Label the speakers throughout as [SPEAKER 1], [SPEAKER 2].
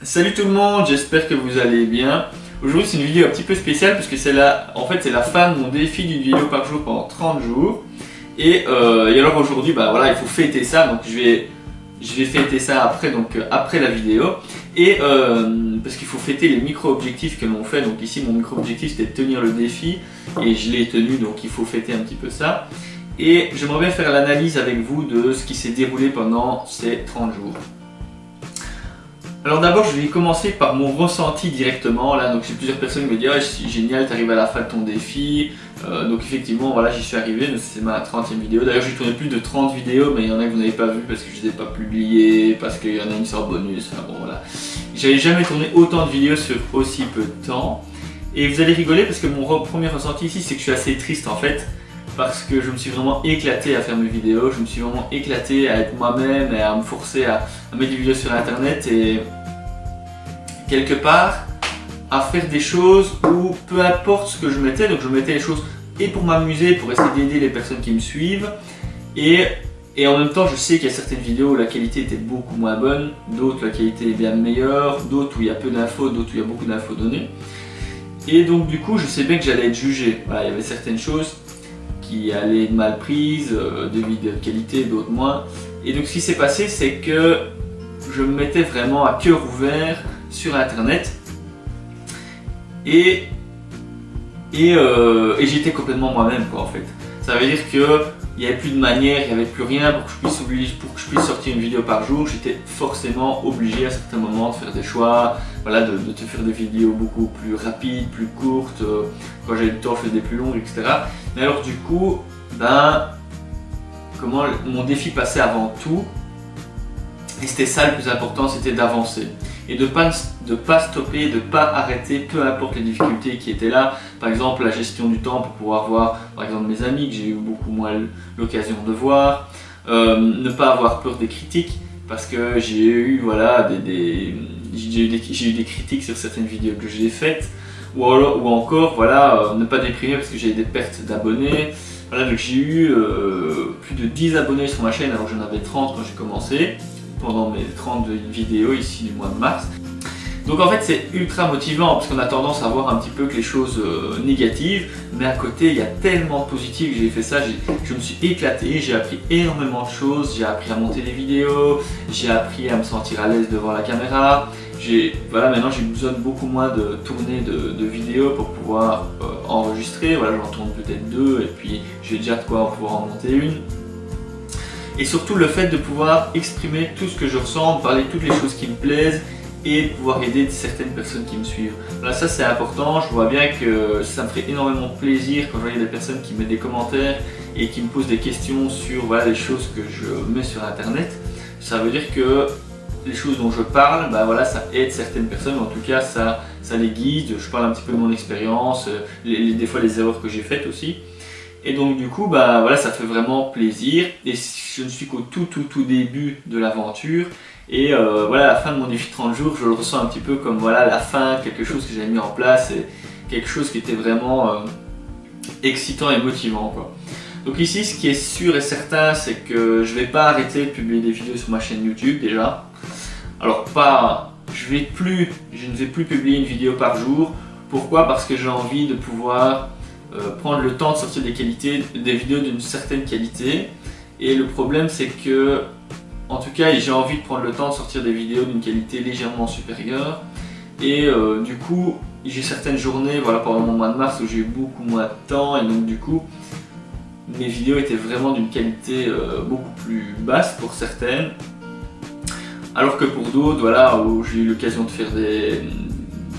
[SPEAKER 1] Salut tout le monde, j'espère que vous allez bien. Aujourd'hui c'est une vidéo un petit peu spéciale parce que c'est la fin de mon défi d'une vidéo par jour pendant 30 jours. Et alors aujourd'hui, voilà, il faut fêter ça, donc je vais fêter ça après la vidéo. Et parce qu'il faut fêter les micro-objectifs que l'on fait. Donc ici mon micro-objectif c'était de tenir le défi et je l'ai tenu, donc il faut fêter un petit peu ça. Et j'aimerais bien faire l'analyse avec vous de ce qui s'est déroulé pendant ces 30 jours. Alors d'abord je vais commencer par mon ressenti directement là, donc j'ai plusieurs personnes qui me disent ah, c'est génial, tu arrives à la fin de ton défi. Donc effectivement voilà, j'y suis arrivé, c'est ma 30e vidéo. D'ailleurs j'ai tourné plus de 30 vidéos, mais il y en a que vous n'avez pas vu parce que je ne les ai pas publiées, parce qu'il y en a une sorte bonus, enfin bon voilà. J'avais jamais tourné autant de vidéos sur aussi peu de temps. Et vous allez rigoler parce que mon premier ressenti ici c'est que je suis assez triste en fait. Parce que je me suis vraiment éclaté à faire mes vidéos, je me suis vraiment éclaté à être moi-même et à me forcer à mettre des vidéos sur internet et quelque part à faire des choses où peu importe ce que je mettais, donc je mettais les choses et pour m'amuser, pour essayer d'aider les personnes qui me suivent et en même temps je sais qu'il y a certaines vidéos où la qualité était beaucoup moins bonne, d'autres la qualité est bien meilleure, d'autres où il y a peu d'infos, d'autres où il y a beaucoup d'infos données et donc du coup je sais bien que j'allais être jugé. Voilà, il y avait certaines choses qui allaient être mal prises, des vidéos de qualité, d'autres moins. Et donc ce qui s'est passé, c'est que je me mettais vraiment à cœur ouvert sur internet et j'étais complètement moi-même quoi en fait. Ça veut dire que il n'y avait plus de manière, il n'y avait plus rien pour que je puisse sortir une vidéo par jour. J'étais forcément obligé à certains moments de faire des choix, voilà, de te faire des vidéos beaucoup plus rapides, plus courtes. Quand j'avais du temps, je faisais des plus longues, etc. Mais alors du coup, mon défi passait avant tout. Et c'était ça le plus important, c'était d'avancer. Et de ne pas stopper, de ne pas arrêter, peu importe les difficultés qui étaient là. Par exemple, la gestion du temps pour pouvoir voir, par exemple, mes amis que j'ai eu beaucoup moins l'occasion de voir. Ne pas avoir peur des critiques, parce que j'ai eu, voilà, j'ai eu des critiques sur certaines vidéos que j'ai faites. Ou encore, voilà, ne pas déprimer parce que j'ai eu des pertes d'abonnés. Voilà, donc j'ai eu plus de 10 abonnés sur ma chaîne alors que j'en avais 30 quand j'ai commencé. Pendant mes 30 vidéos ici du mois de mars. Donc en fait c'est ultra motivant parce qu'on a tendance à voir un petit peu que les choses négatives, mais à côté il y a tellement de positifs que j'ai fait ça, je me suis éclaté, j'ai appris énormément de choses, j'ai appris à monter des vidéos, j'ai appris à me sentir à l'aise devant la caméra, voilà, maintenant j'ai besoin de beaucoup moins de tourner de vidéos pour pouvoir enregistrer, voilà, j'en tourne peut-être 2 et puis j'ai déjà de quoi pouvoir en monter une. Et surtout le fait de pouvoir exprimer tout ce que je ressens, parler de toutes les choses qui me plaisent et pouvoir aider certaines personnes qui me suivent. Voilà, ça c'est important, je vois bien que ça me ferait énormément plaisir quand je vois des personnes qui mettent des commentaires et qui me posent des questions sur voilà, les choses que je mets sur internet. Ça veut dire que les choses dont je parle, voilà, ça aide certaines personnes, en tout cas ça les guide, je parle un petit peu de mon expérience, des fois les erreurs que j'ai faites aussi. Et donc du coup, voilà, ça fait vraiment plaisir et je ne suis qu'au tout début de l'aventure et voilà, la fin de mon défi de 30 jours, je le ressens un petit peu comme voilà, la fin de quelque chose que j'avais mis en place et quelque chose qui était vraiment excitant et motivant quoi. Donc ici, ce qui est sûr et certain, c'est que je ne vais pas arrêter de publier des vidéos sur ma chaîne YouTube déjà. Alors je ne vais plus publier une vidéo par jour. Pourquoi? Parce que j'ai envie de pouvoir prendre le temps de sortir des vidéos d'une certaine qualité. Et le problème c'est que, en tout cas, j'ai envie de prendre le temps de sortir des vidéos d'une qualité légèrement supérieure. Et du coup, j'ai certaines journées, voilà, pendant mon mois de mars où j'ai eu beaucoup moins de temps et donc du coup, mes vidéos étaient vraiment d'une qualité beaucoup plus basse pour certaines. Alors que pour d'autres, voilà, où j'ai eu l'occasion de faire des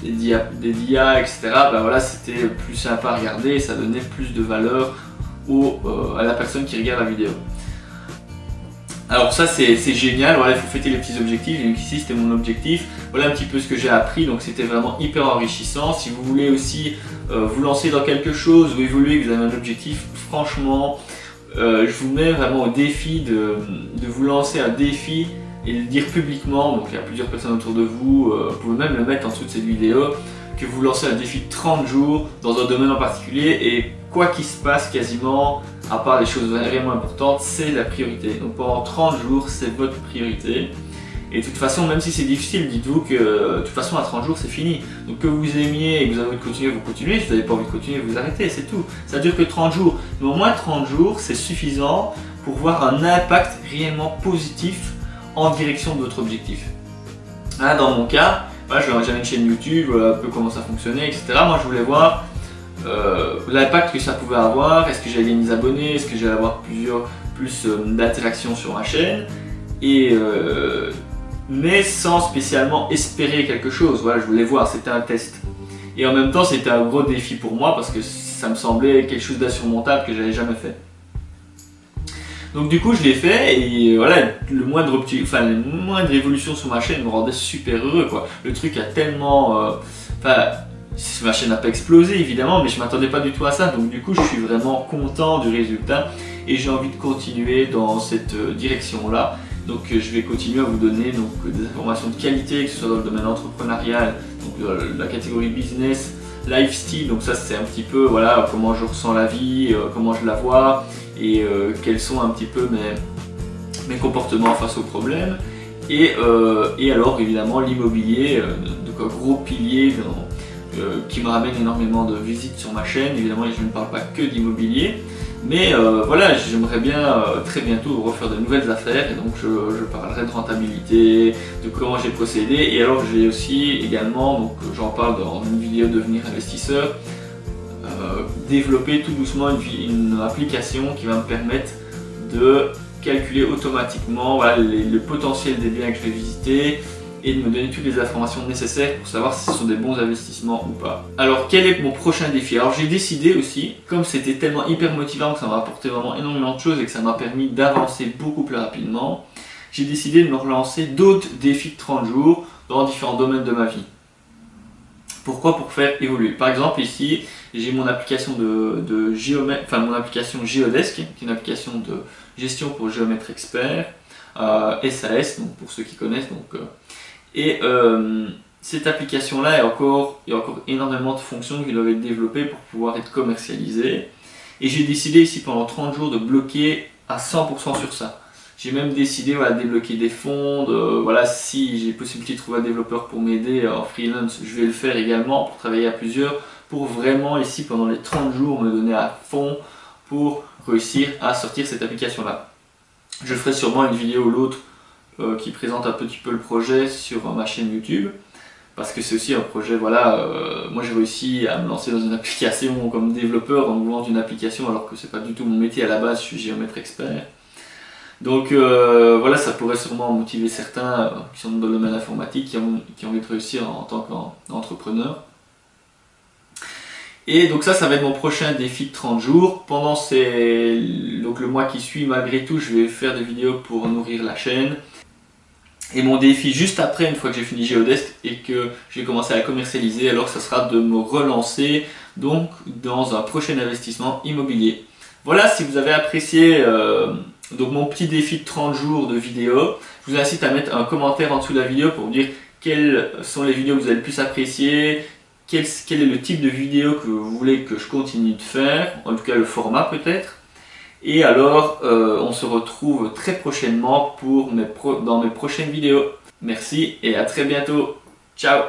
[SPEAKER 1] dias, etc. Voilà, c'était plus sympa à regarder et ça donnait plus de valeur à la personne qui regarde la vidéo. Alors ça c'est génial, voilà, il faut fêter les petits objectifs, et donc ici c'était mon objectif, voilà un petit peu ce que j'ai appris, donc c'était vraiment hyper enrichissant. Si vous voulez aussi vous lancer dans quelque chose ou évoluer, que vous avez un objectif, franchement je vous mets vraiment au défi de vous lancer un défi et le dire publiquement, donc il y a plusieurs personnes autour de vous, vous pouvez même le mettre en dessous de cette vidéo, que vous lancez un défi de 30 jours dans un domaine en particulier et quoi qu'il se passe quasiment, à part les choses vraiment importantes, c'est la priorité. Donc pendant 30 jours, c'est votre priorité. Et de toute façon, même si c'est difficile, dites-vous que de toute façon à 30 jours c'est fini. Donc que vous aimiez et que vous avez envie de continuer, vous continuez. Si vous n'avez pas envie de continuer, vous arrêtez, c'est tout. Ça dure que 30 jours. Mais au moins 30 jours, c'est suffisant pour voir un impact réellement positif en direction de votre objectif. Là, dans mon cas, voilà, j'avais une chaîne YouTube, un peu comment ça fonctionnait, etc. Moi je voulais voir l'impact que ça pouvait avoir, est-ce que j'allais gagner des abonnés, est-ce que j'allais avoir plus d'interactions sur ma chaîne, mais sans spécialement espérer quelque chose. Voilà, je voulais voir, c'était un test. Et en même temps, c'était un gros défi pour moi parce que ça me semblait quelque chose d'insurmontable que j'avais jamais fait. Donc du coup, je l'ai fait et voilà, le moindre évolution sur ma chaîne me rendait super heureux, quoi. Le truc a tellement... ma chaîne n'a pas explosé évidemment, mais je ne m'attendais pas du tout à ça. Donc du coup, je suis vraiment content du résultat et j'ai envie de continuer dans cette direction-là. Donc je vais continuer à vous donner des informations de qualité, que ce soit dans le domaine entrepreneurial, donc dans la catégorie business, lifestyle. Donc ça, c'est un petit peu voilà comment je ressens la vie, comment je la vois et quels sont un petit peu mes comportements face aux problèmes. Et alors évidemment l'immobilier, donc un gros pilier qui me ramène énormément de visites sur ma chaîne. Évidemment, je ne parle pas que d'immobilier, mais voilà, j'aimerais bien très bientôt refaire de nouvelles affaires et donc je parlerai de rentabilité, de comment j'ai procédé. Et alors j'ai aussi également, donc j'en parle dans une vidéo devenir investisseur, développer tout doucement une application qui va me permettre de calculer automatiquement voilà, le potentiel des biens que je vais visiter et de me donner toutes les informations nécessaires pour savoir si ce sont des bons investissements ou pas. Alors quel est mon prochain défi? Alors j'ai décidé aussi, comme c'était tellement hyper motivant, que ça m'a apporté vraiment énormément de choses et que ça m'a permis d'avancer beaucoup plus rapidement, j'ai décidé de me relancer d'autres défis de 30 jours dans différents domaines de ma vie. Pourquoi? Pour faire évoluer. Par exemple ici, j'ai mon application mon application Geodesk, qui est une application de gestion pour géomètre expert, SAS, donc pour ceux qui connaissent. Cette application-là, il y a encore énormément de fonctions qui doivent être développées pour pouvoir être commercialisées. Et j'ai décidé ici pendant 30 jours de bloquer à 100% sur ça. J'ai même décidé de débloquer des fonds, voilà, si j'ai possibilité de trouver un développeur pour m'aider en freelance, je vais le faire également pour travailler à plusieurs, pour vraiment ici pendant les 30 jours me donner à fond pour réussir à sortir cette application-là. Je ferai sûrement une vidéo ou l'autre qui présente un petit peu le projet sur ma chaîne YouTube, parce que c'est aussi un projet, voilà, moi j'ai réussi à me lancer dans une application comme développeur en voulant une application alors que c'est pas du tout mon métier à la base, je suis géomètre expert. Donc voilà, ça pourrait sûrement motiver certains qui sont dans le domaine informatique, qui ont envie de réussir en tant qu'entrepreneur. Et donc ça va être mon prochain défi de 30 jours. Pendant le mois qui suit, malgré tout, je vais faire des vidéos pour nourrir la chaîne. Et mon défi juste après, une fois que j'ai fini Geodesk et que j'ai commencé à commercialiser, alors ça sera de me relancer donc dans un prochain investissement immobilier. Voilà, si vous avez apprécié donc mon petit défi de 30 jours de vidéo, je vous incite à mettre un commentaire en dessous de la vidéo pour me dire quelles sont les vidéos que vous avez le plus appréciées, quel est le type de vidéo que vous voulez que je continue de faire, en tout cas le format peut-être. Et alors, on se retrouve très prochainement dans mes prochaines vidéos. Merci et à très bientôt. Ciao!